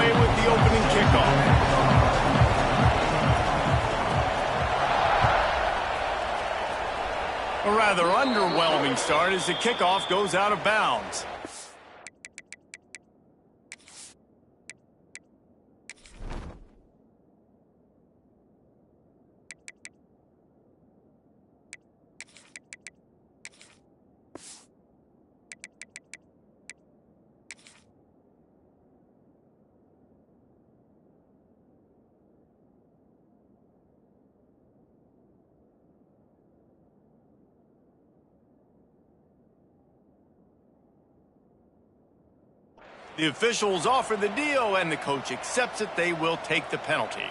away with the opening kickoff. A rather underwhelming start as the kickoff goes out of bounds. The officials offer the deal, and the coach accepts it. They will take the penalty.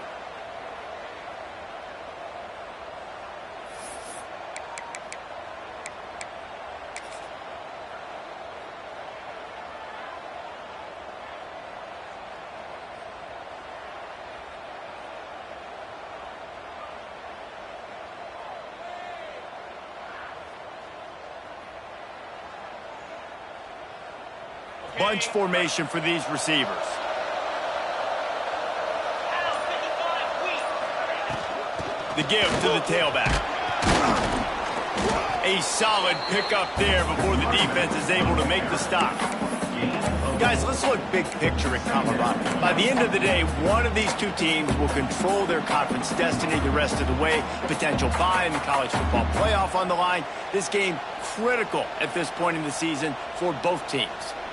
Bunch formation for these receivers. The give to the tailback. A solid pickup there before the defense is able to make the stop. Guys, let's look big picture at Colorado. By the end of the day, one of these two teams will control their conference destiny the rest of the way. Potential bye in the college football playoff on the line. This game critical at this point in the season for both teams.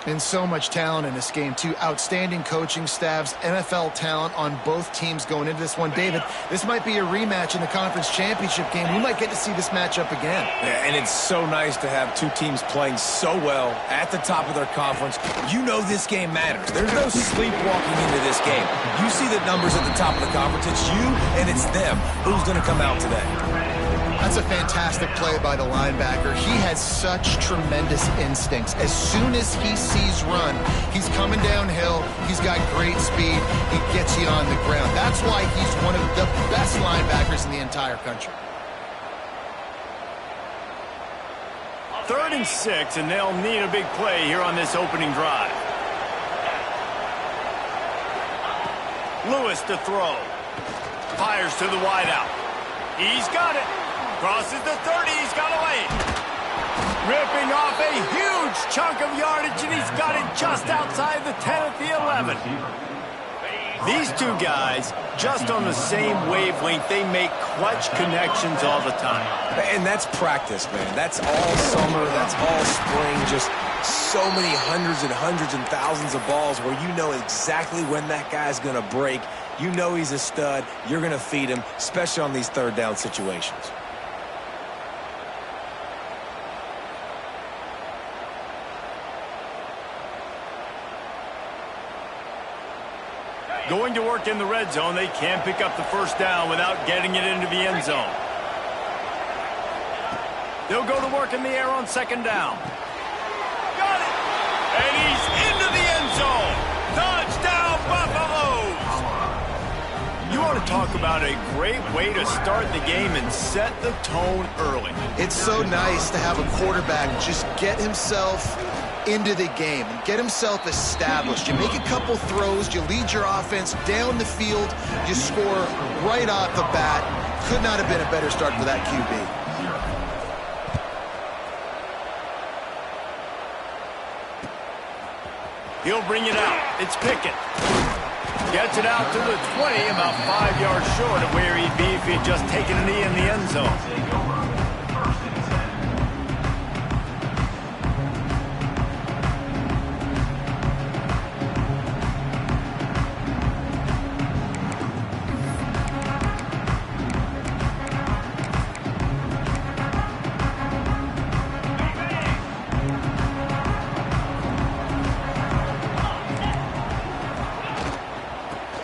And so much talent in this game, too. Outstanding coaching staffs, NFL talent on both teams going into this one. David, this might be a rematch in the conference championship game. We might get to see this matchup again. Yeah, and it's so nice to have two teams playing so well at the top of their conference. You know this game matters. There's no sleepwalking into this game. You see the numbers at the top of the conference. It's you and it's them. Who's going to come out today? That's a fantastic play by the linebacker. He has such tremendous instincts. As soon as he sees run, he's coming downhill. He's got great speed. He gets you on the ground. That's why he's one of the best linebackers in the entire country. 3rd and 6, and they'll need a big play here on this opening drive. Lewis to throw. Fires to the wideout. He's got it. Crosses the 30, he's got a lane. Ripping off a huge chunk of yardage, and he's got it just outside the 10 at the 11. These two guys, just on the same wavelength, they make clutch connections all the time. And that's practice, man. That's all summer, that's all spring, just so many hundreds and thousands of balls where you know exactly when that guy's going to break. You know he's a stud. You're going to feed him, especially on these 3rd down situations. Going to work in the red zone, they can pick up the 1st down without getting it into the end zone. They'll go to work in the air on 2nd down. Got it! And he's into the end zone. Touchdown, Buffaloes! You want to talk about a great way to start the game and set the tone early. It's so nice to have a quarterback just get himself into the game and get himself established. You make a couple throws, you lead your offense down the field, you score right off the bat. Could not have been a better start for that QB. He'll bring it out. It's Pickett. Gets it out to the 20, about 5 yards short of where he'd be if he'd just taken a knee in the end zone.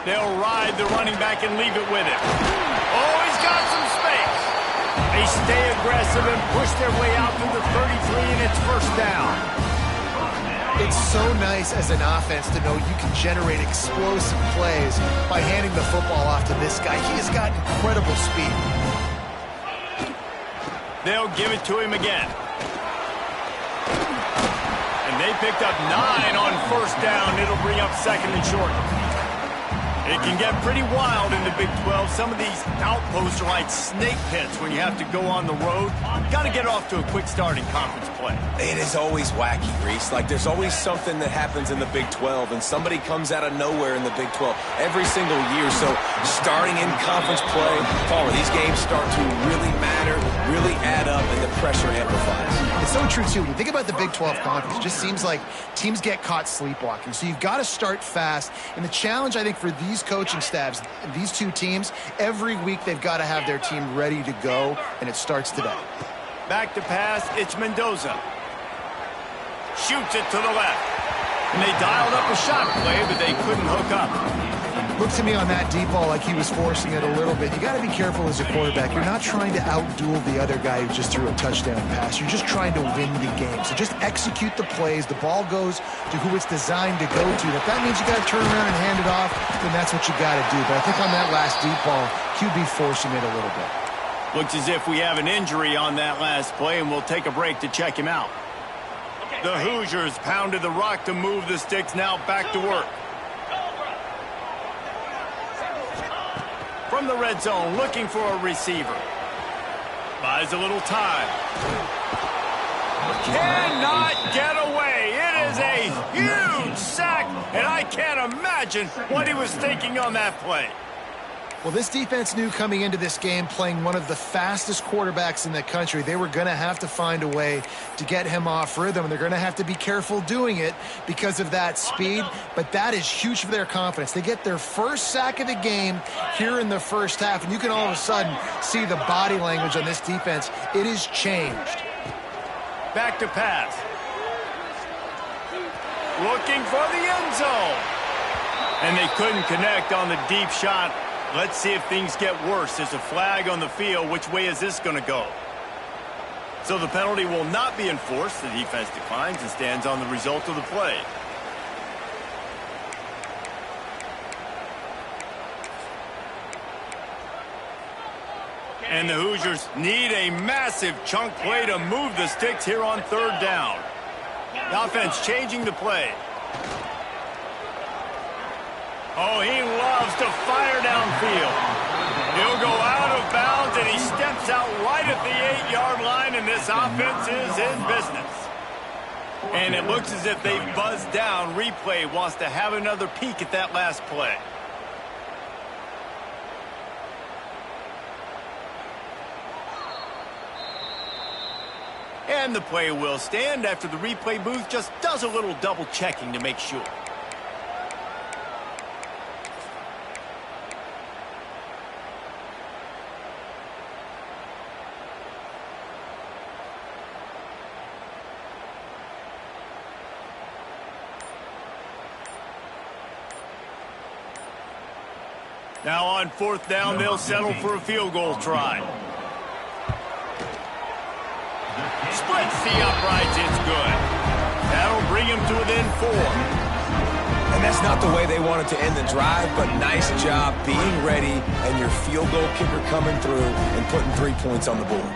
They'll ride the running back and leave it with him. Oh, he's got some space. They stay aggressive and push their way out through the 33, and it's 1st down. It's so nice as an offense to know you can generate explosive plays by handing the football off to this guy. He has got incredible speed. They'll give it to him again. And they picked up 9 on 1st down. It'll bring up 2nd and short. It can get pretty wild in the Big 12. Some of these outposts are like snake pits when you have to go on the road. Got to get off to a quick start in conference play. It is always wacky, Reese. Like, there's always something that happens in the Big 12, and somebody comes out of nowhere in the Big 12 every single year. So starting in conference play, Paul, these games start to really matter, really add up, and the pressure amplifies. It's so true, too. When you think about the Big 12 conference, it just seems like teams get caught sleepwalking. So you've got to start fast. And the challenge, I think, for these coaching staffs, these two teams, every week they've got to have their team ready to go, and it starts today. Back to pass, it's Mendoza. Shoots it to the left. And they dialed up a shot play, but they couldn't hook up. Looked to me on that deep ball like he was forcing it a little bit. You got to be careful as a quarterback. You're not trying to outduel the other guy who just threw a touchdown pass. You're just trying to win the game. So just execute the plays. The ball goes to who it's designed to go to. If that means you got to turn around and hand it off, then that's what you got to do. But I think on that last deep ball, QB forcing it a little bit. Looks as if we have an injury on that last play, and we'll take a break to check him out. The Hoosiers pounded the rock to move the sticks, now back to work. From the red zone, looking for a receiver. Buys a little time. Cannot get away. It is a huge sack, and I can't imagine what he was thinking on that play. Well, this defense knew coming into this game, playing one of the fastest quarterbacks in the country, they were going to have to find a way to get him off rhythm, and they're going to have to be careful doing it because of that speed, but that is huge for their confidence. They get their first sack of the game here in the first half, and you can all of a sudden see the body language on this defense. It is changed. Back to pass. Looking for the end zone. And they couldn't connect on the deep shot. Let's see if things get worse. There's a flag on the field. Which way is this going to go? So the penalty will not be enforced. The defense declines and stands on the result of the play. And the Hoosiers need a massive chunk play to move the sticks here on third down. The offense changing the play. Oh, he loves to fire downfield. He'll go out of bounds, and he steps out right at the 8-yard line, and this offense is in business. And it looks as if they've buzzed down. Replay wants to have another peek at that last play. And the play will stand after the replay booth just does a little double checking to make sure. Now on fourth down, they'll settle for a field goal try. Splits the uprights, it's good. That'll bring him to within 4. And that's not the way they wanted to end the drive, but nice job being ready and your field goal kicker coming through and putting 3 points on the board.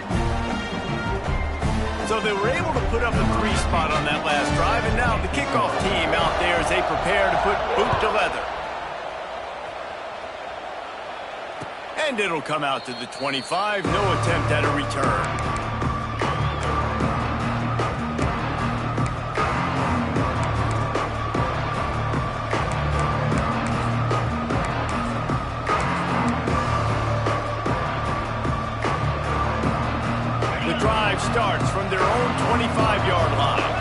So they were able to put up a 3 spot on that last drive, and now the kickoff team out there as they prepare to put boot to leather. And it'll come out to the 25. No attempt at a return. The drive starts from their own 25-yard line.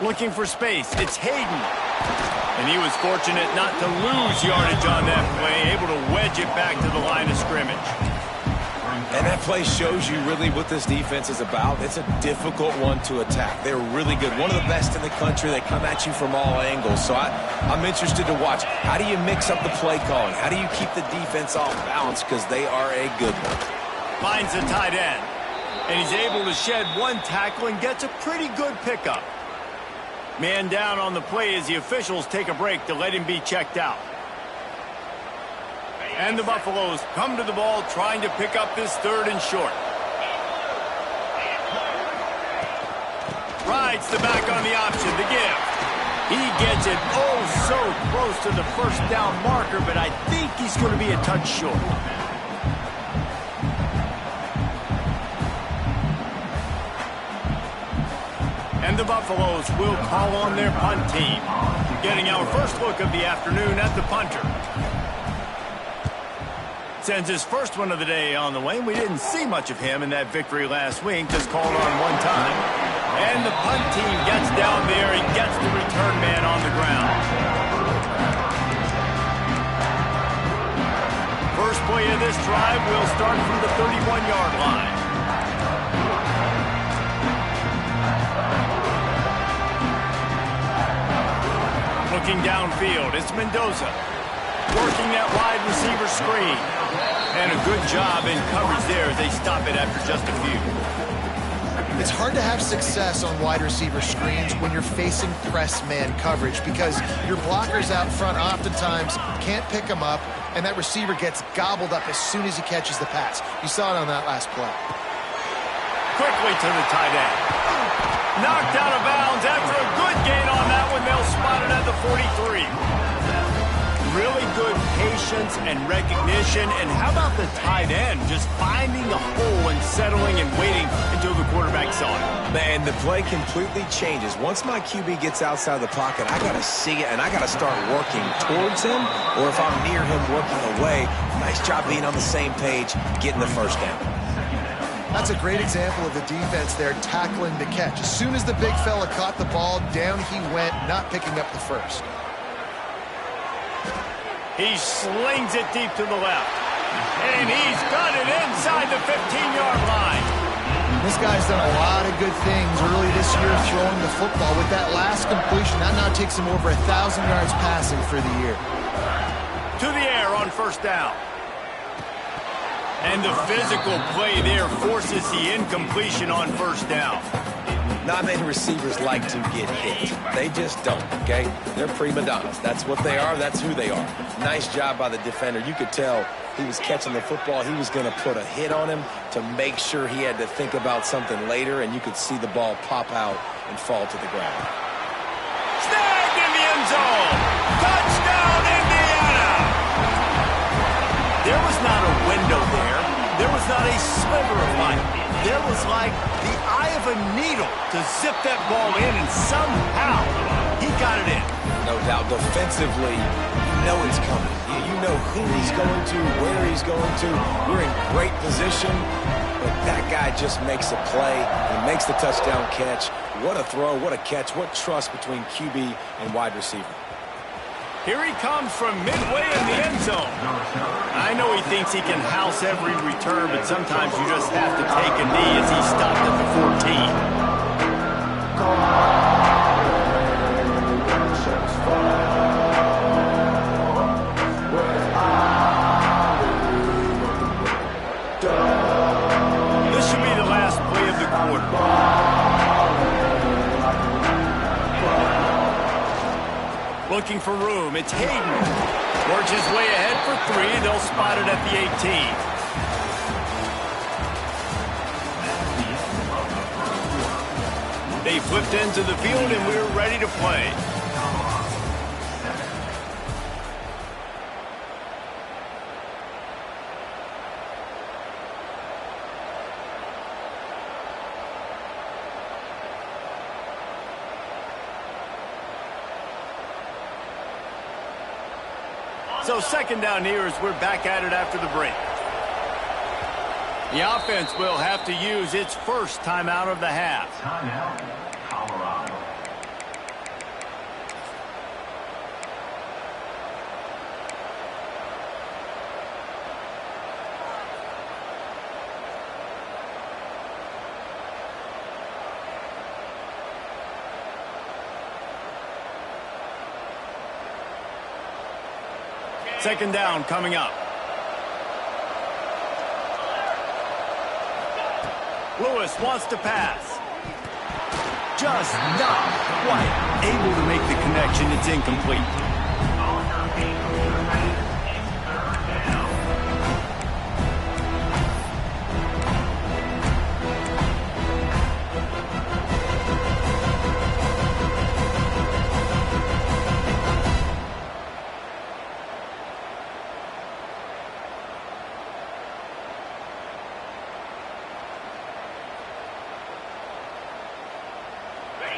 Looking for space, it's Hayden. And he was fortunate not to lose yardage on that play, able to wedge it back to the line of scrimmage. And that play shows you really what this defense is about. It's a difficult one to attack. They're really good. One of the best in the country. They come at you from all angles. So I'm interested to watch. How do you mix up the play calling? How do you keep the defense off balance? Because they are a good one. Finds the tight end. And he's able to shed one tackle and gets a pretty good pickup. Man down on the play as the officials take a break to let him be checked out. And the Buffaloes come to the ball trying to pick up this 3rd and short. Rides the back on the option, the give. He gets it oh so close to the first down marker, but I think he's going to be a touch short. And the Buffaloes will call on their punt team. Getting our first look of the afternoon at the punter. Sends his first one of the day on the way. We didn't see much of him in that victory last week, just called on one time. And the punt team gets down there and gets the return man on the ground. First play of this drive will start from the 31-yard line. Looking downfield, it's Mendoza. Working that wide receiver screen. And a good job in coverage there as they stop it after just a few. It's hard to have success on wide receiver screens when you're facing press man coverage because your blockers out front oftentimes can't pick them up, and that receiver gets gobbled up as soon as he catches the pass. You saw it on that last play. Quickly to the tight end. Knocked out of bounds after a good gain on that one. They'll spot it at the 43. Really good patience and recognition. And how about the tight end just finding the hole and settling and waiting until the quarterback saw it? Man, the play completely changes. Once my QB gets outside the pocket, I got to see it, and I got to start working towards him, or if I'm near him working away, nice job being on the same page, getting the first down. That's a great example of the defense there tackling the catch. As soon as the big fella caught the ball, down he went, not picking up the first. He slings it deep to the left. And he's got it inside the 15-yard line. This guy's done a lot of good things early this year throwing the football. With that last completion, that now takes him over 1,000 yards passing for the year. To the air on first down. And the physical play there forces the incompletion on first down. Not many receivers like to get hit. They just don't, okay? They're prima donnas. That's what they are. That's who they are. Nice job by the defender. You could tell he was catching the football. He was going to put a hit on him to make sure he had to think about something later, and you could see the ball pop out and fall to the ground. Snagged in the end zone. Touchdown, Indiana. There was not a window there. There was not a sliver of light. There was like the eye of a needle to zip that ball in, and somehow he got it in. No doubt. Defensively, you know it's coming. You know who he's going to, where he's going to. We're in great position, but that guy just makes a play. He makes the touchdown catch. What a throw, what a catch, what trust between QB and wide receiver. Here he comes from midway in the end zone. I know he thinks he can house every return, but sometimes you just have to take a knee as he stopped at the 14. This should be the last play of the quarter. Looking for room. It's Hayden. Works his way ahead for 3. They'll spot it at the 18. They flipped into the field, and we're ready to play. So second down here as we're back at it after the break. The offense will have to use its first timeout of the half. Timeout, Colorado. Second down coming up. Lewis wants to pass. Just not quite able to make the connection. It's incomplete.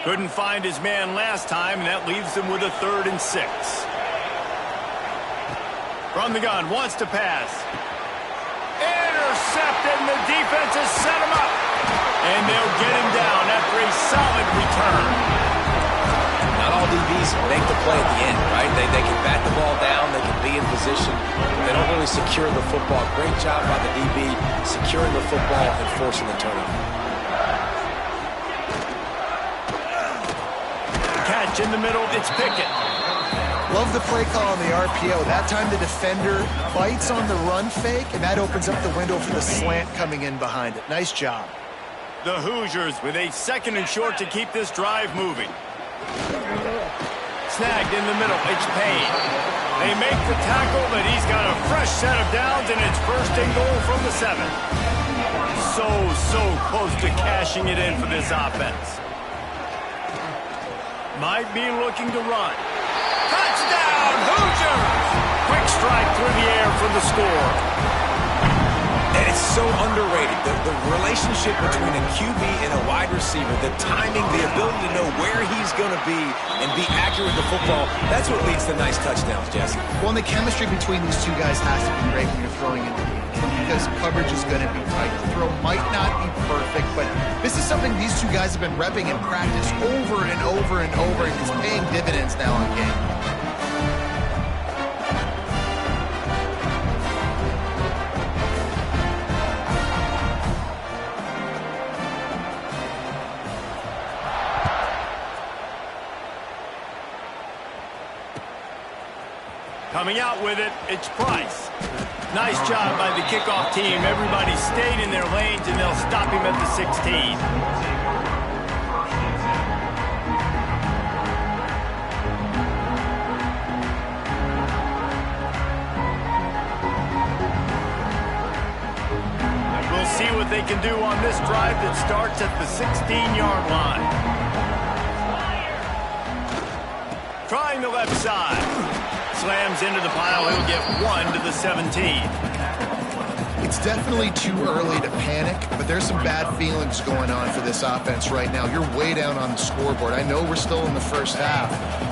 Couldn't find his man last time, and that leaves him with a 3rd and 6. From the gun, wants to pass. Intercepted, and the defense has set him up. And they'll get him down after a solid return. Not all DBs make the play at the end, right? They can bat the ball down, they can be in position. They don't really secure the football. Great job by the DB securing the football and forcing the turnover. Catch in the middle, it's Pickett. Love the play call on the RPO. That time the defender bites on the run fake, and that opens up the window for the slant coming in behind it. Nice job. The Hoosiers with a 2nd and short to keep this drive moving. Snagged in the middle, it's Payne. They make the tackle, but he's got a fresh set of downs, and it's 1st and goal from the 7. So close to cashing it in for this offense. Might be looking to run. Touchdown, Hoosiers! Quick strike through the air for the score. And it's so underrated. The relationship between a QB and a wide receiver, the timing, the ability to know where he's going to be and be accurate with the football, that's what leads to nice touchdowns, Jesse. Well, and the chemistry between these two guys has to be great when you're throwing into the end, because coverage is going to be tight. The throw might not be perfect, but this is something these two guys have been repping in practice over and over and over, and it's paying dividends now in game. Coming out with it, it's Price. Nice job by the kickoff team. Everybody stayed in their lanes, and they'll stop him at the 16. We'll see what they can do on this drive that starts at the 16-yard line. Trying the left side. Slams into the pile. He'll get 1 to the 17. It's definitely too early to panic, but there's some bad feelings going on for this offense right now. You're way down on the scoreboard. I know we're still in the first half,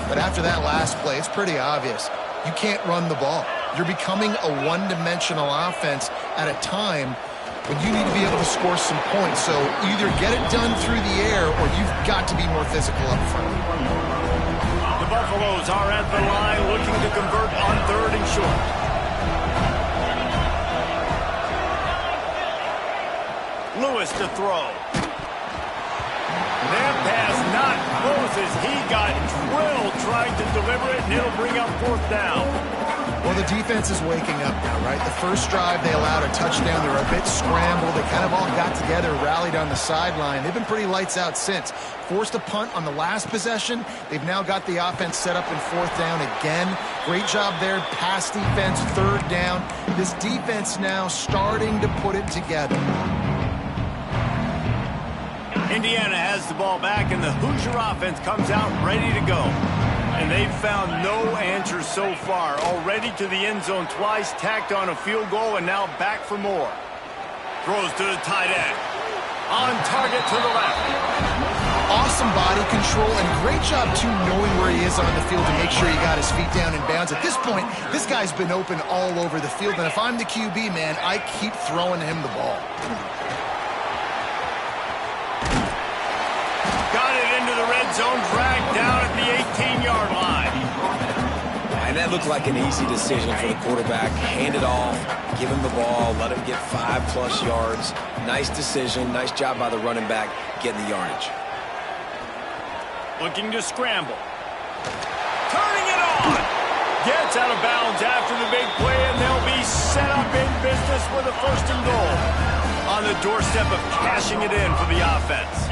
but after that last play, it's pretty obvious. You can't run the ball. You're becoming a one-dimensional offense at a time when you need to be able to score some points. So either get it done through the air, or you've got to be more physical up front. Buffaloes are at the line looking to convert on 3rd and short. Lewis to throw. That pass not close as he got drilled trying to deliver it, and it'll bring up 4th down. Well, the defense is waking up now, right? The first drive, they allowed a touchdown. They were a bit scrambled. They kind of all got together, rallied on the sideline. They've been pretty lights out since. Forced a punt on the last possession. They've now got the offense set up in 4th down again. Great job there. Pass defense, 3rd down. This defense now starting to put it together. Indiana has the ball back, and the Hoosier offense comes out ready to go. And they've found no answer so far. Already to the end zone twice, tacked on a field goal, and now back for more. Throws to the tight end. On target to the left. Awesome body control, and great job, too, knowing where he is on the field to make sure he got his feet down in bounds. At this point, this guy's been open all over the field, and if I'm the QB, man, I keep throwing him the ball. Got it into the red zone, dragged down at the 18-yard line. And that looked like an easy decision for the quarterback. Hand it off, give him the ball, let him get 5+ yards. Nice decision, nice job by the running back getting the yardage. Looking to scramble. Turning it on. Gets out of bounds after the big play, and they'll be set up in business with a 1st and goal. On the doorstep of cashing it in for the offense.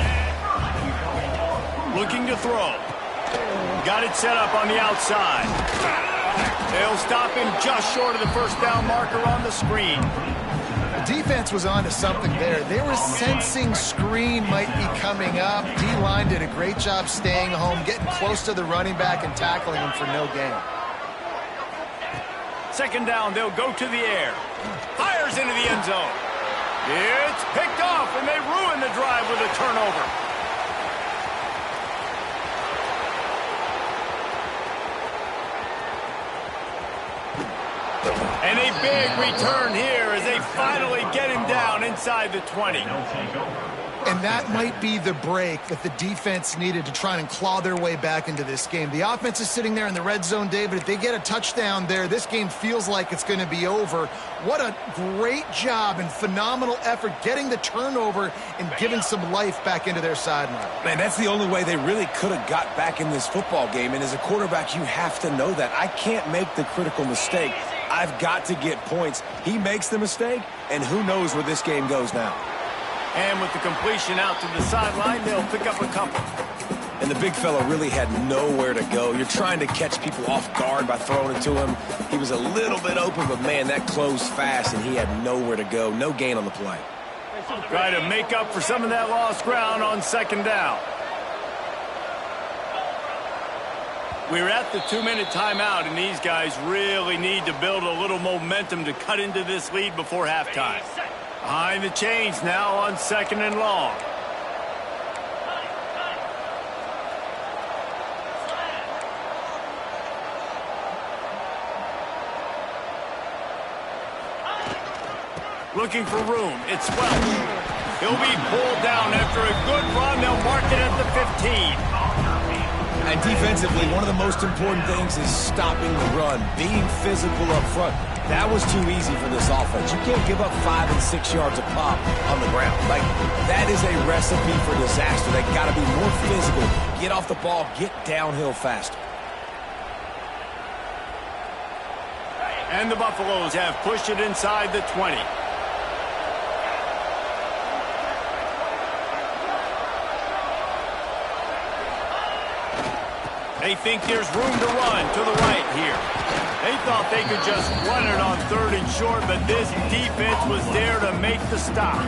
Looking to throw. Got it set up on the outside. They'll stop him just short of the 1st down marker on the screen. The defense was on to something there. They were sensing screen might be coming up. D-line did a great job staying home, getting close to the running back and tackling him for no gain. 2nd down, they'll go to the air. Fires into the end zone. It's picked off, and they ruin the drive with a turnover. And a big return here as they finally get him down inside the 20. And that might be the break that the defense needed to try and claw their way back into this game. The offense is sitting there in the red zone, David. If they get a touchdown there, this game feels like it's going to be over. What a great job and phenomenal effort getting the turnover and giving some life back into their sideline. Man, that's the only way they really could have got back in this football game. And as a quarterback, you have to know that. I can't make the critical mistake. I've got to get points. He makes the mistake, and who knows where this game goes now. And with the completion out to the sideline, they'll pick up a couple. And the big fella really had nowhere to go. You're trying to catch people off guard by throwing it to him. He was a little bit open, but, man, that closed fast, and he had nowhere to go. No gain on the play. Try to make up for some of that lost ground on second down. We're at the 2-minute timeout, and these guys really need to build a little momentum to cut into this lead before halftime. Behind the chains now on second and long. Looking for room. It's Welch. He'll be pulled down after a good run. They'll mark it at the 15. And defensively, one of the most important things is stopping the run, being physical up front. That was too easy for this offense. You can't give up 5 and 6 yards a pop on the ground. Like, that is a recipe for disaster. They got to be more physical, get off the ball, get downhill faster. And the Buffaloes have pushed it inside the 20. They think there's room to run to the right here. They thought they could just run it on 3rd and short, but this defense was there to make the stop.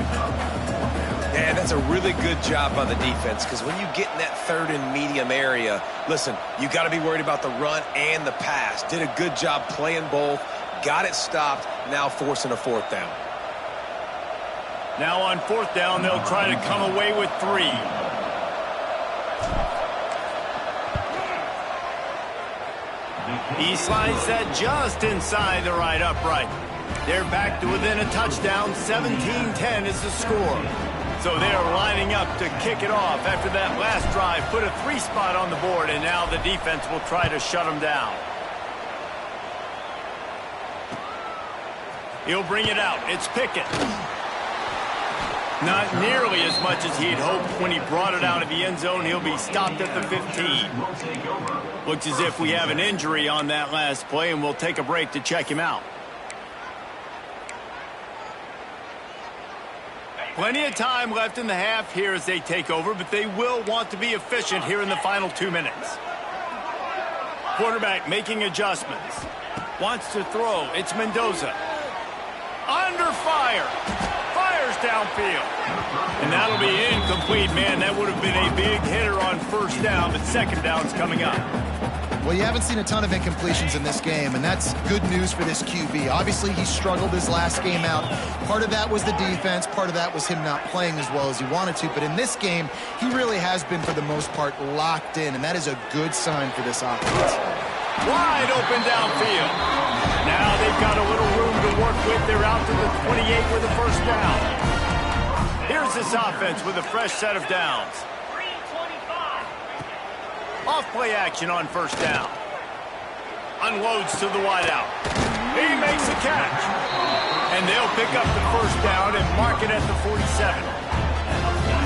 Yeah, that's a really good job by the defense, because when you get in that 3rd and medium area, listen, you got to be worried about the run and the pass. Did a good job playing both, got it stopped, now forcing a 4th down. Now on 4th down, they'll try to come away with 3. He slides that just inside the right upright. They're back to within a touchdown. 17-10 is the score. So they're lining up to kick it off after that last drive. Put a 3 spot on the board, and now the defense will try to shut them down. He'll bring it out. It's Pickett. Not nearly as much as he'd hoped when he brought it out of the end zone. He'll be stopped at the 15. Looks as if we have an injury on that last play, and we'll take a break to check him out. Plenty of time left in the half here as they take over, but they will want to be efficient here in the final 2 minutes. Quarterback making adjustments. Wants to throw. It's Mendoza. Under fire. Fires downfield. And that'll be incomplete, man. That would have been a big hitter on 1st down, but 2nd down's coming up. Well, you haven't seen a ton of incompletions in this game, and that's good news for this QB. Obviously, he struggled his last game out. Part of that was the defense. Part of that was him not playing as well as he wanted to. But in this game, he really has been, for the most part, locked in, and that is a good sign for this offense. Wide open downfield. Now they've got a little room to work with. They're out to the 28 with a 1st down. Here's this offense with a fresh set of downs. Off play action on 1st down. Unloads to the wideout. He makes a catch. And they'll pick up the 1st down and mark it at the 47.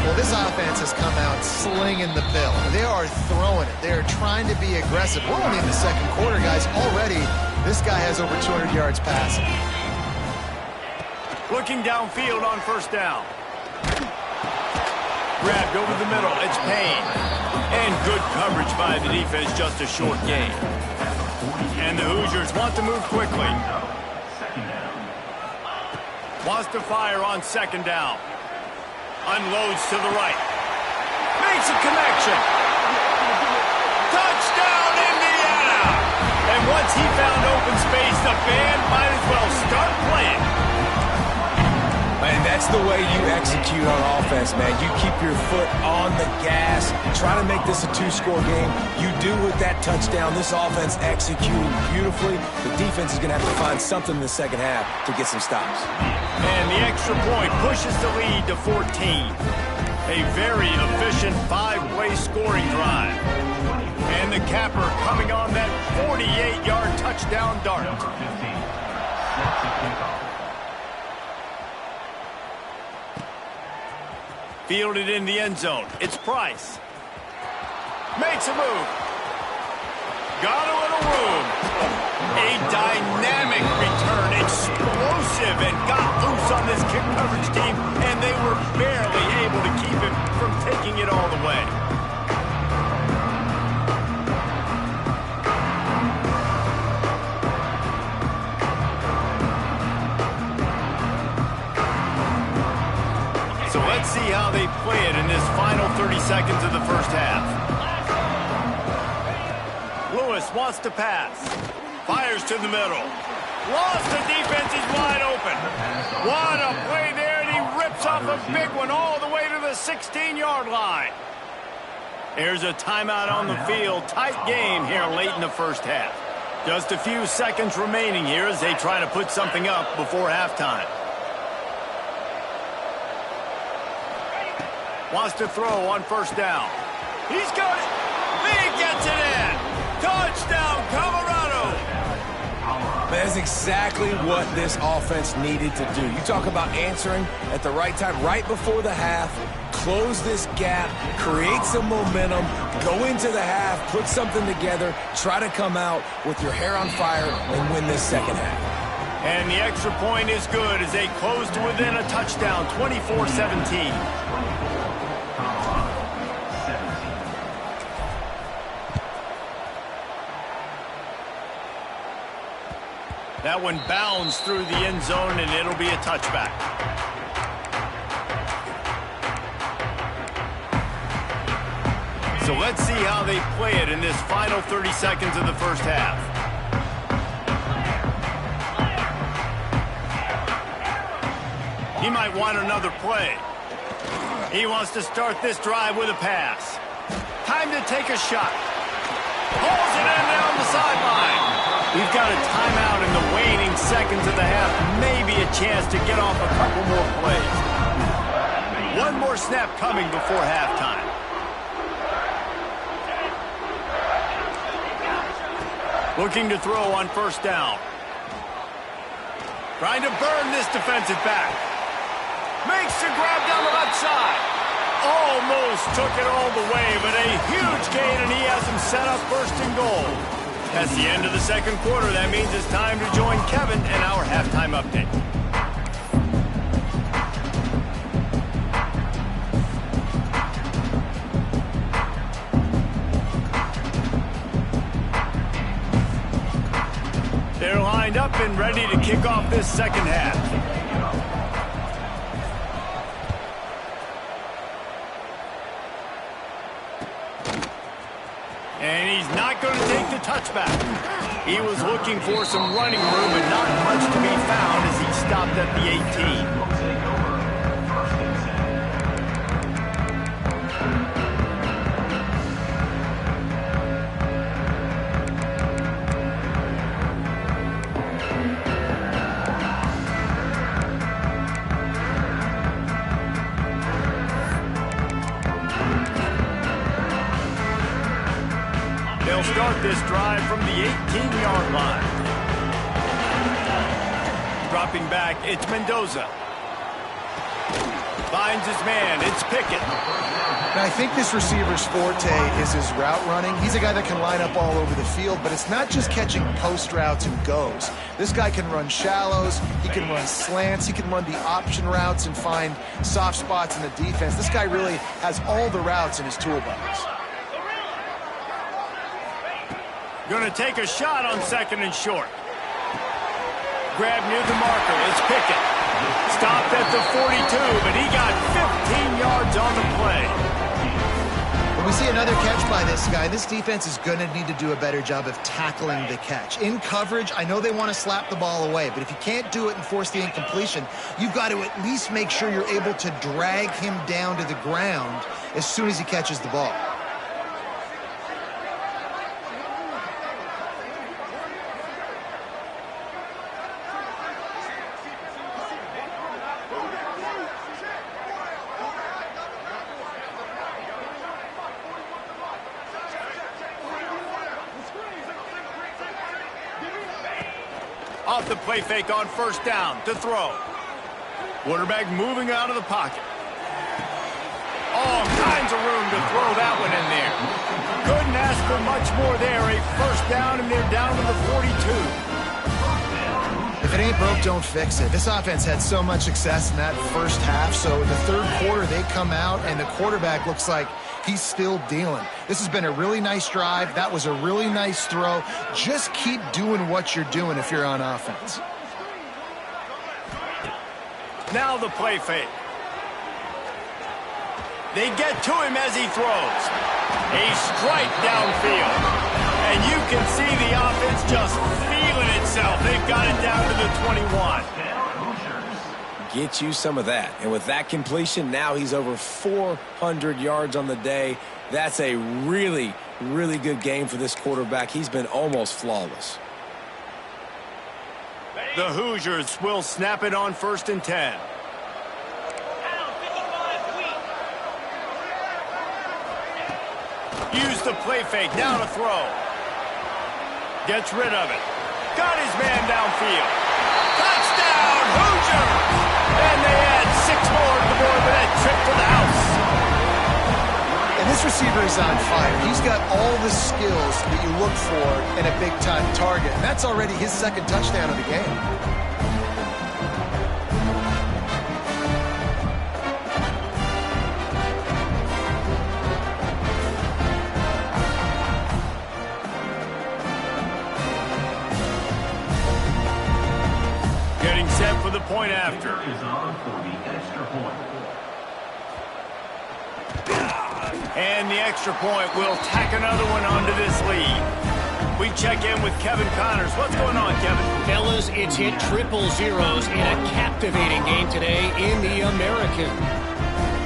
Well, this offense has come out slinging the bill. They are throwing it. They are trying to be aggressive. We're only in the 2nd quarter, guys. Already, this guy has over 200 yards passing. Looking downfield on 1st down. Grabbed over the middle. It's Payne. And good coverage by the defense, just a short gain. And the Hoosiers want to move quickly. Wants to fire on 2nd down. Unloads to the right. Makes a connection. Touchdown, Indiana! And once he found open space, the band might as well start playing. And that's the way you execute on offense, man. You keep your foot on the gas, try to make this a two-score game. You do with that touchdown. This offense executing beautifully. The defense is going to have to find something in the second half to get some stops. And the extra point pushes the lead to 14. A very efficient five-way scoring drive. And the capper coming on that 48-yard touchdown dart. Fielded in the end zone. It's Price. Makes a move. Got a little room. A dynamic return. Explosive and got loose on this kick coverage team, and they were barely able to keep him from taking it all the way. So let's see how they play it in this final 30 seconds of the first half. Lewis wants to pass. Fires to the middle. Lost, the defense is wide open. What a play there, and he rips off a big one all the way to the 16-yard line. There's a timeout on the field. Tight game here late in the first half. Just a few seconds remaining here as they try to put something up before halftime. Wants to throw on first down. He's got it. He gets it in. Touchdown, Colorado. That's exactly what this offense needed to do. You talk about answering at the right time, right before the half, close this gap, create some momentum, go into the half, put something together, try to come out with your hair on fire and win this second half. And the extra point is good as they close to within a touchdown, 24-17. That one bounds through the end zone, and it'll be a touchback. So let's see how they play it in this final 30 seconds of the first half. He might want another play. He wants to start this drive with a pass. Time to take a shot. Pulls it in down the sideline. We've got a timeout in the waning seconds of the half. Maybe a chance to get off a couple more plays. One more snap coming before halftime. Looking to throw on first down. Trying to burn this defensive back. Makes the grab down the left side. Almost took it all the way, but a huge gain, and he has him set up first and goal. That's the end of the second quarter. That means it's time to join Kevin and our halftime update. They're lined up and ready to kick off this second half. And he's not going to take the touchback. He was looking for some running room, but not much to be found as he stopped at the 18. They'll start this drive from the 18-yard line. Dropping back, it's Mendoza. Finds his man, it's Pickett. Now, I think this receiver's forte is his route running. He's a guy that can line up all over the field, but it's not just catching post routes and goes. This guy can run shallows, he can run slants, he can run the option routes and find soft spots in the defense. This guy really has all the routes in his toolbox. Going to take a shot on second and short. Grab near the marker. It's Pickett. Stopped at the 42, but he got 15 yards on the play. But we see another catch by this guy. This defense is going to need to do a better job of tackling the catch. In coverage, I know they want to slap the ball away, but if you can't do it and force the incompletion, you've got to at least make sure you're able to drag him down to the ground as soon as he catches the ball. Off the play fake on first down to throw. Quarterback moving out of the pocket. All kinds of room to throw that one in there. Couldn't ask for much more there. A first down, and they're down to the 42. If it ain't broke, don't fix it. This offense had so much success in that first half, so in the third quarter they come out and the quarterback looks like he's still dealing. This has been a really nice drive. That was a really nice throw. Just keep doing what you're doing if you're on offense. Now the play fake. They get to him as he throws. A strike downfield. And you can see the offense just feeling itself. They've got it down to the 21. Get you some of that. And with that completion, now he's over 400 yards on the day. That's a really, really good game for this quarterback. He's been almost flawless. The Hoosiers will snap it on 1st and 10. Use the play fake, now to throw. Gets rid of it. Got his man downfield. Touchdown, Hoosiers! And they add 6 more to the board with that trip to the house. And this receiver is on fire. He's got all the skills that you look for in a big-time target. And that's already his 2nd touchdown of the game. Getting set for the point after. Is on for the extra point. And the extra point will tack another one onto this lead. We check in with Kevin Connors. What's going on, Kevin? Fellas, it's hit triple zeros in a captivating game today in the American.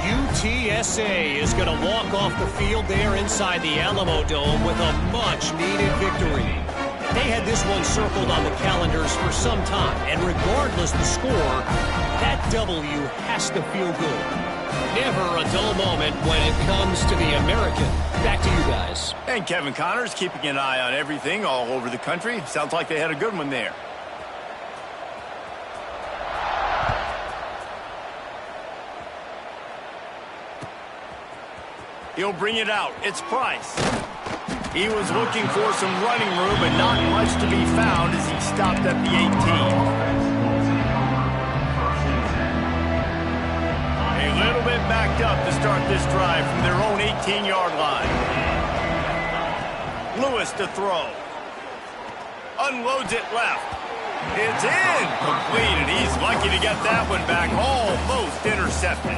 UTSA is going to walk off the field there inside the Alamo Dome with a much-needed victory. They had this one circled on the calendars for some time, and regardless the score, that W has to feel good. Never a dull moment when it comes to the American. Back to you guys. And Kevin Connors keeping an eye on everything all over the country. Sounds like they had a good one there. He'll bring it out. It's Price. He was looking for some running room, but not much to be found as he stopped at the 18. A little bit backed up to start this drive from their own 18-yard line. Lewis to throw. Unloads it left. It's incomplete, and he's lucky to get that one back. Almost intercepted.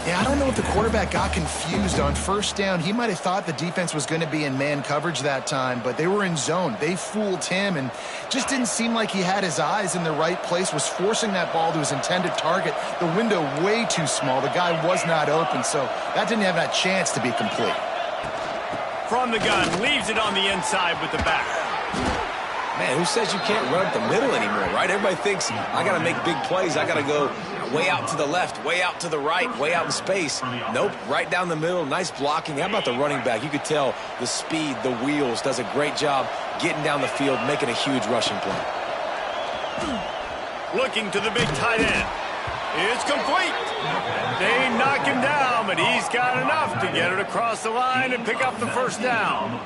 Yeah, I don't know if the quarterback got confused on first down. He might have thought the defense was going to be in man coverage that time, but they were in zone. They fooled him and just didn't seem like he had his eyes in the right place, was forcing that ball to his intended target. The window way too small. The guy was not open, so that didn't have that chance to be complete. From the gun, leaves it on the inside with the back. Man, who says you can't run up the middle anymore, right? Everybody thinks, I got to make big plays. I got to go way out to the left, way out to the right, way out in space. Nope, right down the middle, nice blocking. How about the running back? You could tell the speed, the wheels, does a great job getting down the field, making a huge rushing play. Looking to the big tight end. It's complete. They knock him down, but he's got enough to get it across the line and pick up the first down.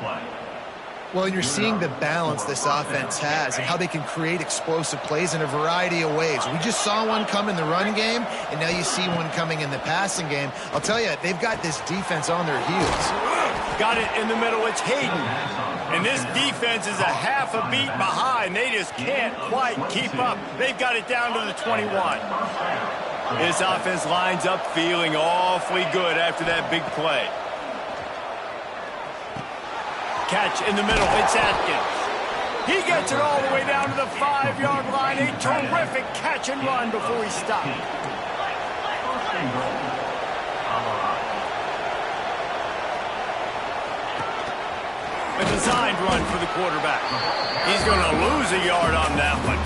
Well, you're seeing the balance this offense has and how they can create explosive plays in a variety of ways. We just saw one come in the run game, and now you see one coming in the passing game. I'll tell you, they've got this defense on their heels. Got it in the middle. It's Hayden. And this defense is a half a beat behind. They just can't quite keep up. They've got it down to the 21. This offense lines up feeling awfully good after that big play. catch in the middle. It's Atkins. He gets it all the way down to the 5-yard line. A terrific catch and run before he stopped. A designed run for the quarterback. He's going to lose a yard on that one.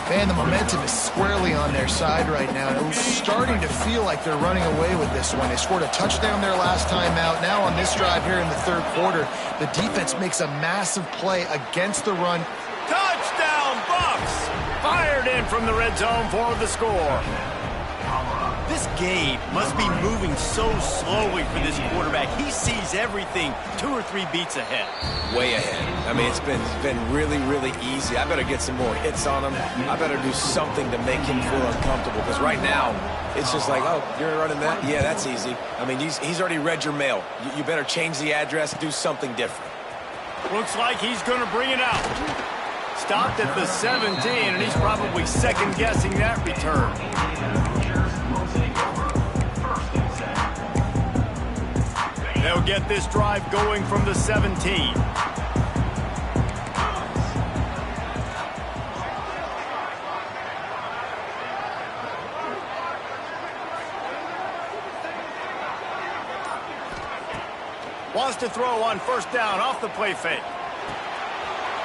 Man, the momentum is squarely on their side right now. It was starting to feel like they're running away with this one. They scored a touchdown their last time out. Now on this drive here in the third quarter, the defense makes a massive play against the run. Touchdown, Bucks! Fired in from the red zone for the score. This game must be moving so slowly for this quarterback. He sees everything 2 or 3 beats ahead. Way ahead. I mean, it's been really, really easy. I better get some more hits on him. I better do something to make him feel uncomfortable, because right now, it's just like, oh, you're running that? Yeah, that's easy. I mean, he's already read your mail. You better change the address, do something different. Looks like he's going to bring it out. Stopped at the 17, and he's probably second-guessing that return. They'll get this drive going from the 17. Wants to throw on first down off the play fake.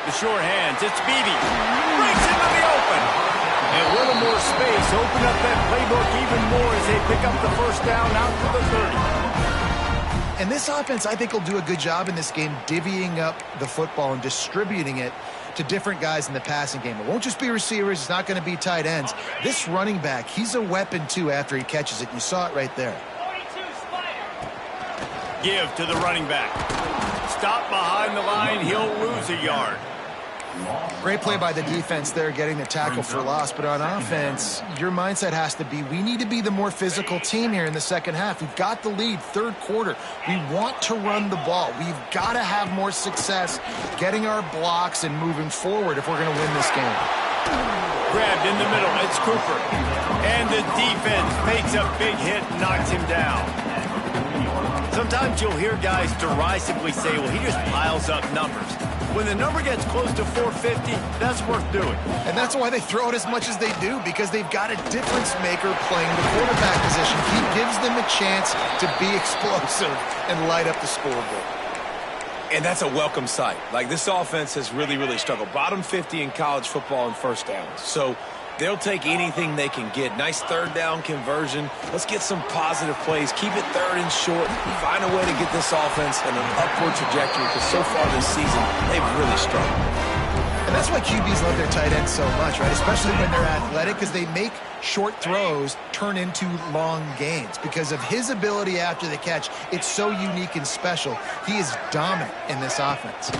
The short hands, it's Beebe. Breaks into the open. And a little more space, open up that playbook even more as they pick up the first down out to the 30. And this offense, I think, will do a good job in this game divvying up the football and distributing it to different guys in the passing game. It won't just be receivers. It's not going to be tight ends. This running back, he's a weapon, too, after he catches it. You saw it right there. Give to the running back. Stop behind the line. He'll lose a yard. Great play by the defense there, getting the tackle for loss. But on offense, your mindset has to be, we need to be the more physical team here in the second half. We've got the lead, third quarter. We want to run the ball. We've got to have more success getting our blocks and moving forward if we're going to win this game. Grabbed in the middle. It's Cooper. And the defense makes a big hit and knocks him down. Sometimes you'll hear guys derisively say, well, he just piles up numbers. When the number gets close to 450, that's worth doing. And that's why they throw it as much as they do, because they've got a difference maker playing the quarterback position. He gives them a chance to be explosive and light up the scoreboard. And that's a welcome sight. Like, this offense has really, really struggled. Bottom 50 in college football in first downs. So they'll take anything they can get. Nice third down conversion. Let's get some positive plays. Keep it third and short. Find a way to get this offense in an upward trajectory, because so far this season, they've really struggled. And that's why QBs love their tight ends so much, right? Especially when they're athletic, because they make short throws turn into long gains. Because of his ability after the catch, it's so unique and special. He is dominant in this offense.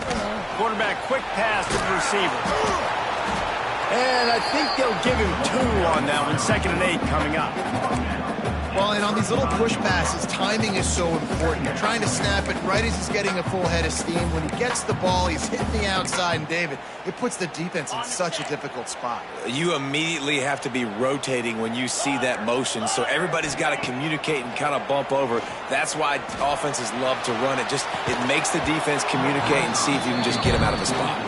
Quarterback, quick pass to the receiver. And I think they'll give him 2 on that one. 2nd and 8 coming up. Well, and on these little push passes, timing is so important. You're trying to snap it right as he's getting a full head of steam. When he gets the ball, he's hitting the outside, and David, it puts the defense in such a difficult spot. You immediately have to be rotating when you see that motion, so everybody's got to communicate and kind of bump over. That's why offenses love to run it. It makes the defense communicate and see if you can just get him out of a spot.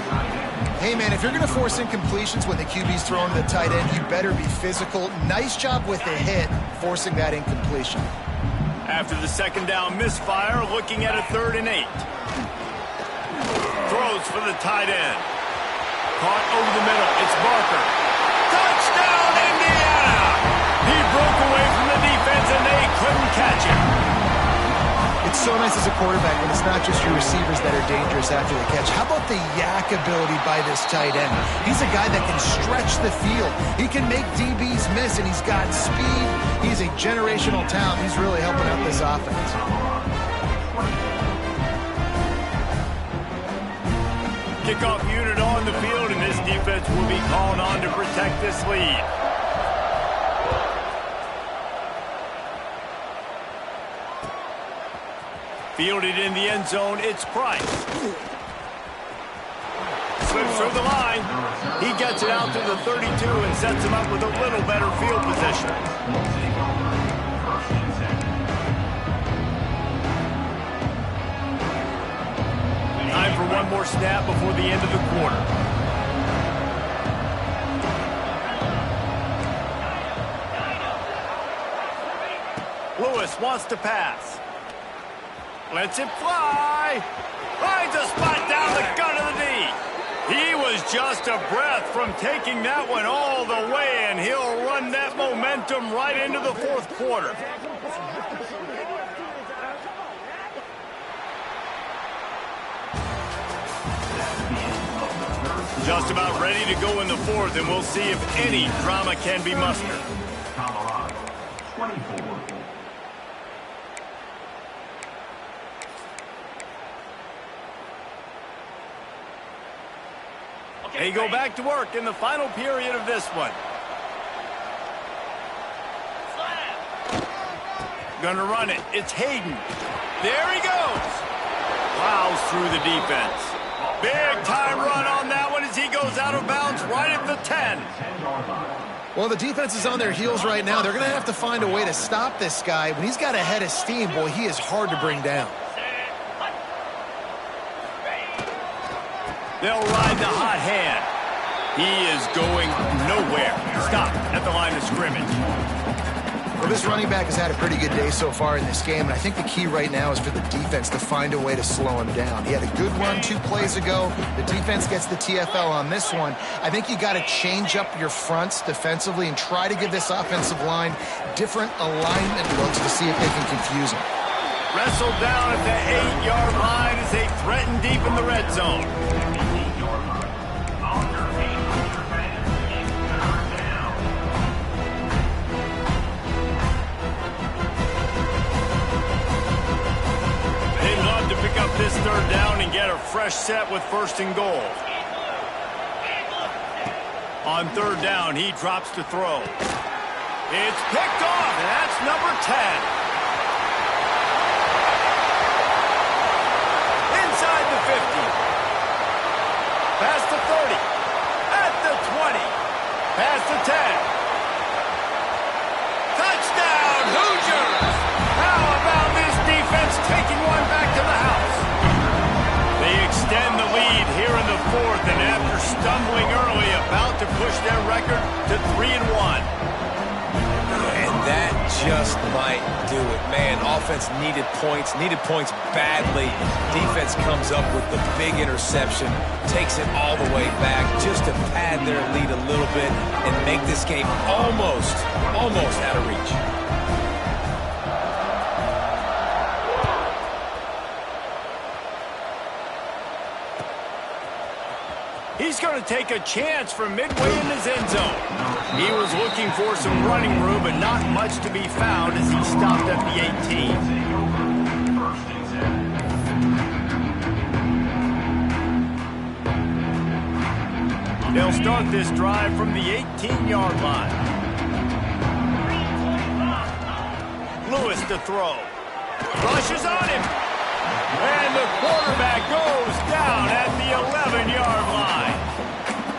Hey, man, if you're going to force incompletions when the QB's throwing the tight end, you better be physical. Nice job with the hit, forcing that incompletion. After the second down misfire, looking at a 3rd and 8. Throws for the tight end. Caught over the middle. It's Barker. Touchdown, Indiana! He broke away from the defense, and they couldn't catch him. It's so nice as a quarterback when it's not just your receivers that are dangerous after the catch. How about the yak ability by this tight end? He's a guy that can stretch the field. He can make DBs miss, and he's got speed. He's a generational talent. He's really helping out this offense. Kickoff unit on the field, and this defense will be called on to protect this lead. Fielded in the end zone, it's Price. Slips through the line. He gets it out to the 32 and sets him up with a little better field position. first snap before the end of the quarter. Lewis wants to pass. Lets it fly. Finds a spot down the gut of the knee. He was just a breath from taking that one all the way, and he'll run that momentum right into the fourth quarter. Just about ready to go in the fourth, and we'll see if any drama can be mustered. Colorado, 24. They go back to work in the final period of this one. Gonna run it. It's Hayden. There he goes. Plows through the defense. Big time run on that one as he goes out of bounds right at the 10. Well, the defense is on their heels right now. They're going to have to find a way to stop this guy. When he's got a head of steam, boy, he is hard to bring down. They'll ride the hot hand. He is going nowhere. Stop at the line of scrimmage. Well, this running back has had a pretty good day so far in this game, and I think the key right now is for the defense to find a way to slow him down. He had a good run 2 plays ago. The defense gets the TFL on this one. I think you got to change up your fronts defensively and try to give this offensive line different alignment looks to see if they can confuse him. Wrestled down at the 8-yard line as they threaten deep in the red zone. They'd love to pick up this third down and get a fresh set with first and goal. On third down, he drops to throw. It's picked off, and that's number 10. Inside the 50. Past the 30. At the 20. Past the 10. Touchdown, Hoosiers! How about this defense taking one back to the house? They extend the lead here in the fourth, and after stumbling early, about to push their record to 3-1. And that just might do it. Man, offense needed points badly. Defense comes up with the big interception, takes it all the way back just to pad their lead a little bit and make this game almost out of reach. He's going to take a chance from midway in his end zone. He was looking for some running room, but not much to be found as he stopped at the 18. They'll start this drive from the 18-yard line. Lewis to throw. Rushes on him. And the quarterback goes down at the 11-yard line.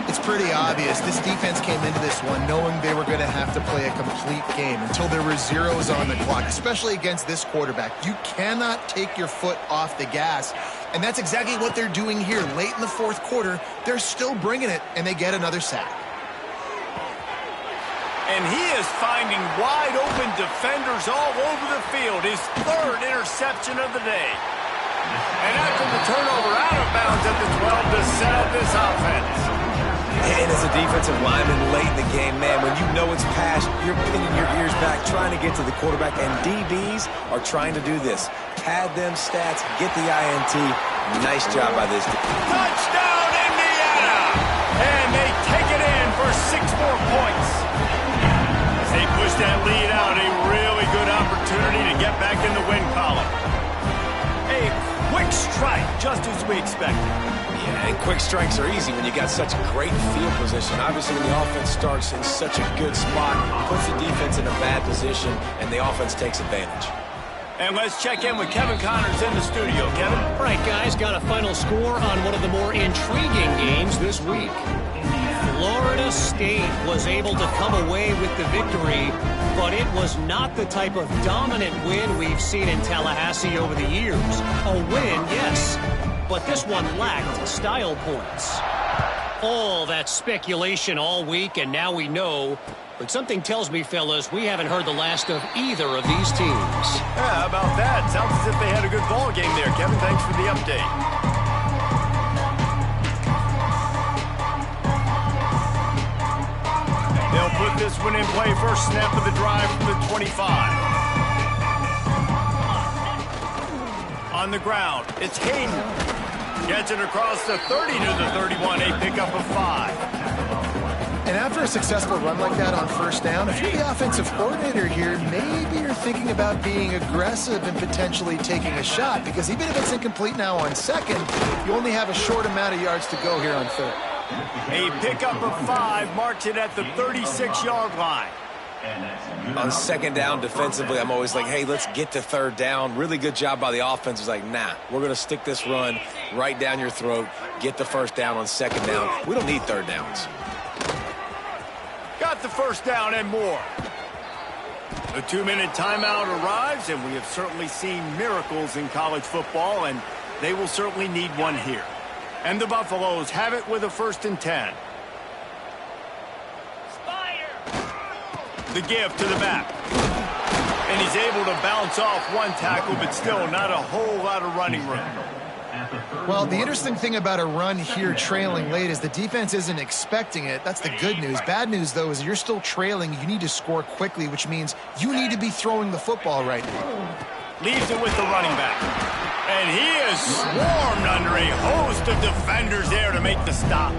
It's pretty obvious. This defense came into this one knowing they were going to have to play a complete game until there were zeros on the clock, especially against this quarterback. You cannot take your foot off the gas, and that's exactly what they're doing here. Late in the fourth quarter, they're still bringing it, and they get another sack. And he is finding wide-open defenders all over the field. His third interception of the day. And after the turnover, out of bounds at the 12 to set up this offense. And as a defensive lineman late in the game, man, when you know it's pass, you're pinning your ears back, trying to get to the quarterback, and DBs are trying to do this. Pad them stats, get the INT. Nice job by this team. Touchdown, Indiana! And they take it in for 6 more points. As they push that lead out, a really good opportunity to get back in the win column. A quick strike, just as we expected. Yeah, and quick strikes are easy when you got such great field position. Obviously, when the offense starts in such a good spot, puts the defense in a bad position, and the offense takes advantage. And let's check in with Kevin Connors in the studio. Kevin? All right, guys, got a final score on one of the more intriguing games this week. Florida State was able to come away with the victory, but it was not the type of dominant win we've seen in Tallahassee over the years. A win, yes, but this one lacked style points. All that speculation all week, and now we know. But something tells me, fellas, we haven't heard the last of either of these teams. Yeah, how about that? Sounds as if they had a good ball game there. Kevin, thanks for the update. They'll put this one in play. First snap of the drive from the 25. On the ground, it's Hayden. Gets it across the 30 to the 31, a pickup of 5. And after a successful run like that on first down, if you're the offensive coordinator here, maybe you're thinking about being aggressive and potentially taking a shot, because even if it's incomplete now on second, you only have a short amount of yards to go here on third. A pickup of 5 marks it at the 36-yard line. On second down defensively, I'm always like, hey, let's get to third down. Really good job by the offense. It's like, nah, we're going to stick this run right down your throat, get the first down on second down. We don't need third downs. Got the first down and more. The 2-minute timeout arrives, and we have certainly seen miracles in college football, and they will certainly need one here. And the Buffaloes have it with a 1st and 10. The give to the back. And he's able to bounce off one tackle, but still not a whole lot of running room. Well, the interesting thing about a run here trailing late is the defense isn't expecting it. That's the good news. Bad news, though, is you're still trailing. You need to score quickly, which means you need to be throwing the football right now. Leaves it with the running back. And he is swarmed under a host of defenders there to make the stop.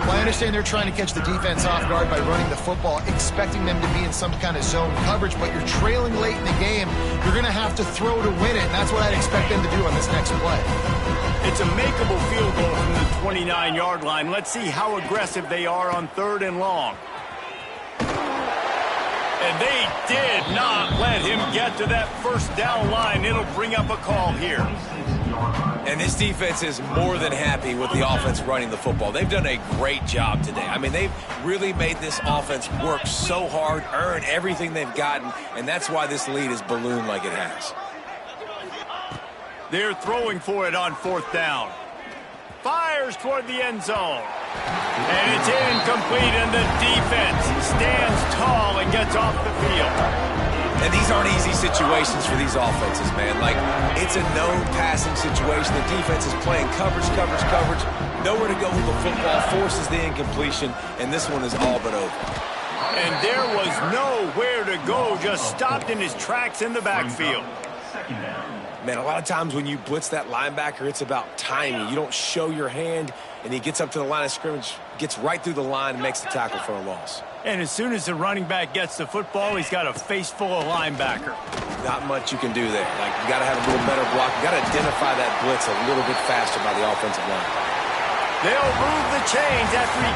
Well, I understand they're trying to catch the defense off guard by running the football, expecting them to be in some kind of zone coverage, but you're trailing late in the game. You're going to have to throw to win it, and that's what I'd expect them to do on this next play. It's a makeable field goal from the 29-yard line. Let's see how aggressive they are on 3rd and long. And they did not let him get to that first down line. It'll bring up a call here. And this defense is more than happy with the offense running the football. They've done a great job today. I mean, they've really made this offense work so hard, earn everything they've gotten, and that's why this lead is ballooned like it has. They're throwing for it on 4th down. Fires toward the end zone. And it's incomplete, and the defense stands tall and gets off the field. And these aren't easy situations for these offenses, man. Like, it's a known passing situation. The defense is playing coverage. Nowhere to go with the football, forces the incompletion, and this one is all but over. And there was nowhere to go, just stopped in his tracks in the backfield. Man, a lot of times when you blitz that linebacker, it's about timing. You don't show your hand, and he gets up to the line of scrimmage, gets right through the line, and makes the tackle for a loss. And as soon as the running back gets the football, he's got a face full of linebacker. Not much you can do there. Like, you got to have a little better block. You got to identify that blitz a little bit faster by the offensive line. They'll move the chains after he